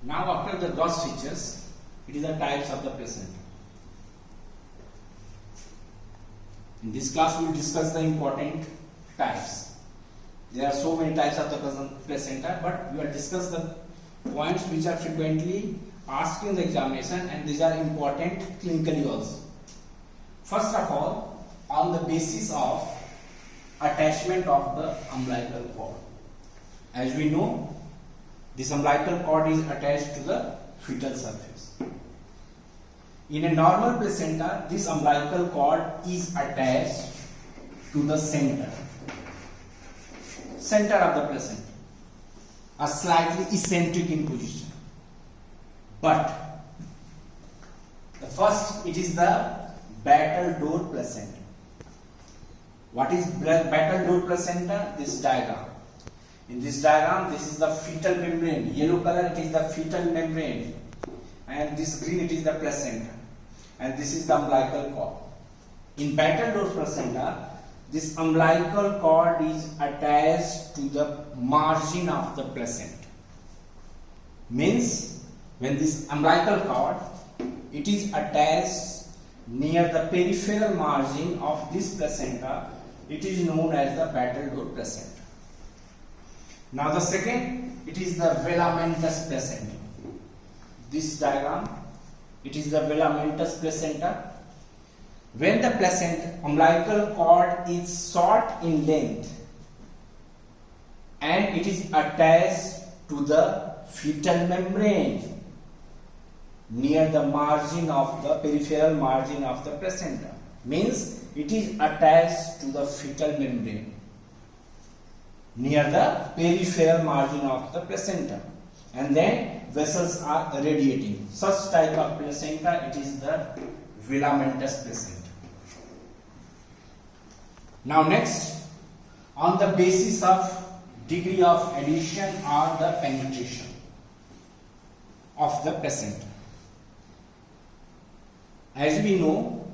Now after the gross features, it is the types of the placenta. In this class we will discuss the important types. There are so many types of the placenta, but we will discuss the points which are frequently asked in the examination, and these are important clinically also. First of all, on the basis of attachment of the umbilical cord. As we know, this umbilical cord is attached to the fetal surface. In a normal placenta, this umbilical cord is attached to the center of the placenta, a slightly eccentric in position. But the first, it is the battledore placenta. What is battledore placenta? This diagram. In this diagram, this is the fetal membrane. Yellow color, it is the fetal membrane, and this green, it is the placenta, and this is the umbilical cord. In battledore placenta, this umbilical cord is attached to the margin of the placenta. Means, when this umbilical cord, it is attached near the peripheral margin of this placenta, it is known as the battledore placenta. Now the second, it is the velamentous placenta. This diagram, it is the velamentous placenta. When the placenta umbilical cord is short in length and it is attached to the fetal membrane near the margin of the peripheral margin of the placenta, means it is attached to the fetal membrane near the peripheral margin of the placenta, and then vessels are radiating. Such type of placenta, it is the velamentous placenta. Now next, on the basis of degree of adhesion or the penetration of the placenta. As we know,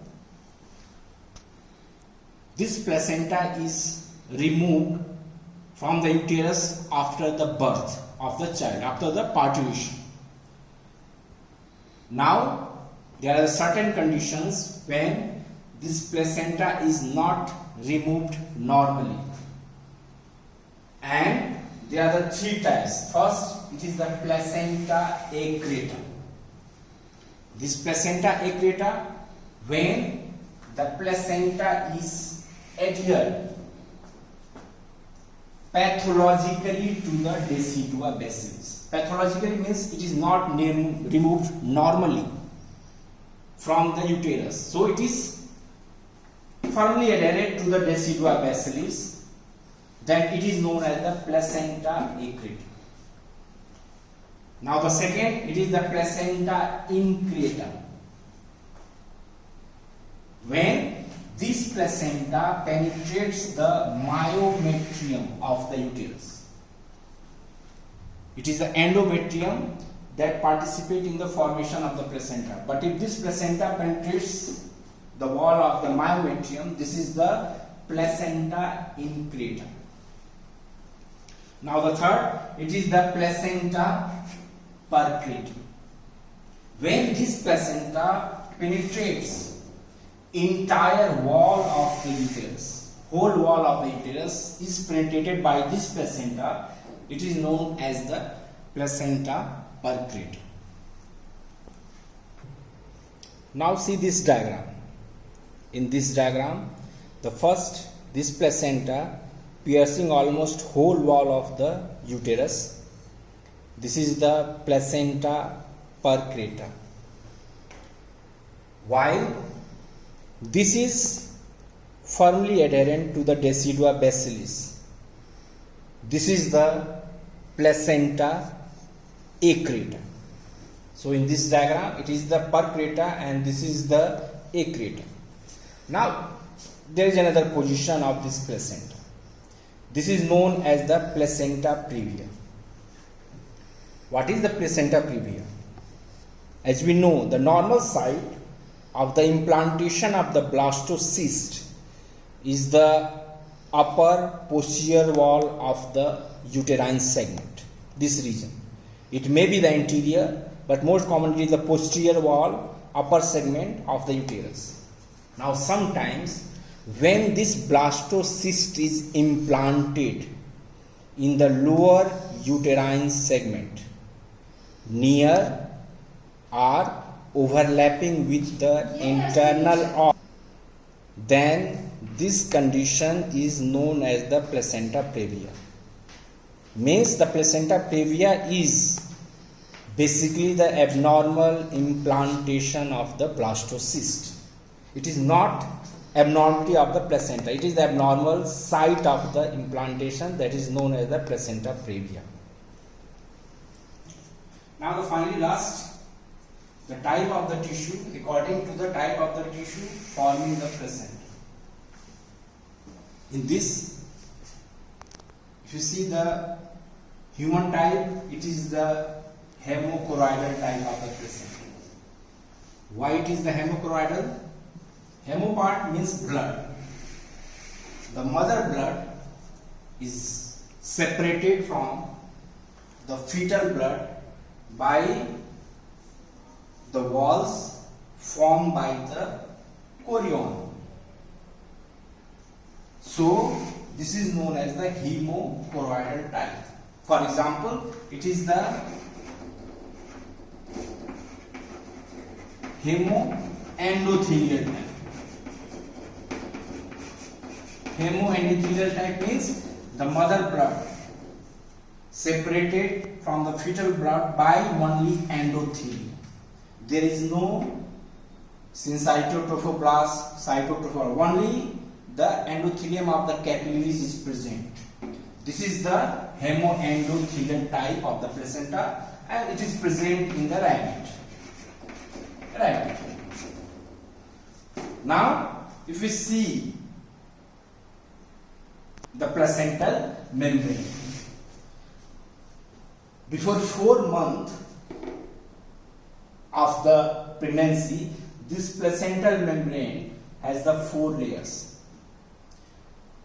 this placenta is removed from the uterus after the birth of the child, after the parturition. Now, there are certain conditions when this placenta is not removed normally, and there are the three types. First, it is the placenta accreta. This placenta accreta, when the placenta is adhered pathologically to the decidua bacillus. Pathologically means it is not removed normally from the uterus. So it is firmly adhered to the decidua bacillus, then it is known as the placenta accreta. Now the second, it is the placenta increta. When this placenta penetrates the myometrium of the uterus. It is the endometrium that participates in the formation of the placenta. But if this placenta penetrates the wall of the myometrium, this is the placenta increta. Now the third, it is the placenta percreta. When this placenta penetrates entire wall of the uterus, whole wall of the uterus is penetrated by this placenta, it is known as the placenta percreta. Now see this diagram. In this diagram, the first, this placenta piercing almost whole wall of the uterus. This is the placenta percreta. While this is firmly adherent to the decidua bacillus, this is the placenta accreta. So in this diagram, it is the percreta and this is the accreta. Now there is another position of this placenta. This is known as the placenta previa. What is the placenta previa? As we know, the normal site of the implantation of the blastocyst is the upper posterior wall of the uterine segment, this region. It may be the anterior, but most commonly the posterior wall, upper segment of the uterus. Now sometimes when this blastocyst is implanted in the lower uterine segment, near or overlapping with the internal organ, then this condition is known as the placenta previa. Means the placenta previa is basically the abnormal implantation of the blastocyst. It is not abnormality of the placenta, it is the abnormal site of the implantation that is known as the placenta previa. Now the finally last, the type of the tissue, according to the type of the tissue forming the placenta. In this, if you see the human type, it is the hemochoroidal type of the placenta. Why it is the hemochoroidal? Hemo part means blood. The mother blood is separated from the fetal blood by the walls formed by the chorion. So this is known as the hemochoroidal type. For example, it is the hemoendothelial type. Hemoendothelial type means the mother blood separated from the fetal blood by only endothelium. There is no syncytotrophoblast, cytotrophoblast, only the endothelium of the capillaries is present. This is the hemoendothelial type of the placenta, and it is present in the rabbit. Right. Now, if we see the placental membrane, before 4 months of the pregnancy, this placental membrane has the 4 layers.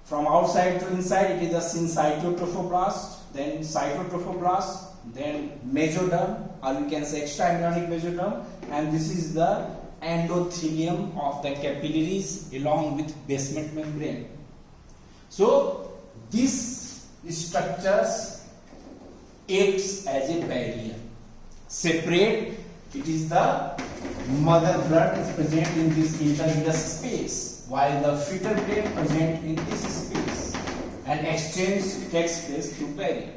From outside to inside, it is the syncytotrophoblast, then cytotrophoblast, then mesoderm, or you can say extraembryonic mesoderm, and this is the endothelium of the capillaries along with basement membrane. So these structures acts as a barrier. Separate, it is the mother blood is present in this intervenous space, while the fetal blood present in this space, and exchange takes place through barrier.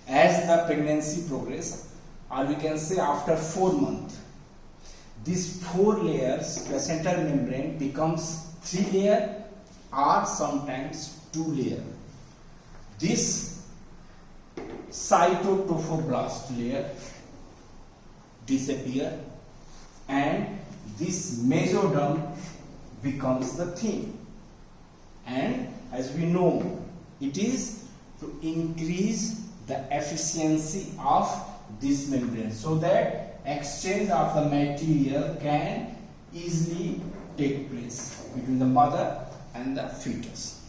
As the pregnancy progresses, or we can say after 4 months, these 4 layers placental membrane becomes 3 layer or sometimes 2 layer. This cytotrophoblast layer disappear, and this mesoderm becomes the thing. And as we know, it is to increase the efficiency of this membrane so that exchange of the material can easily take place between the mother and the fetus.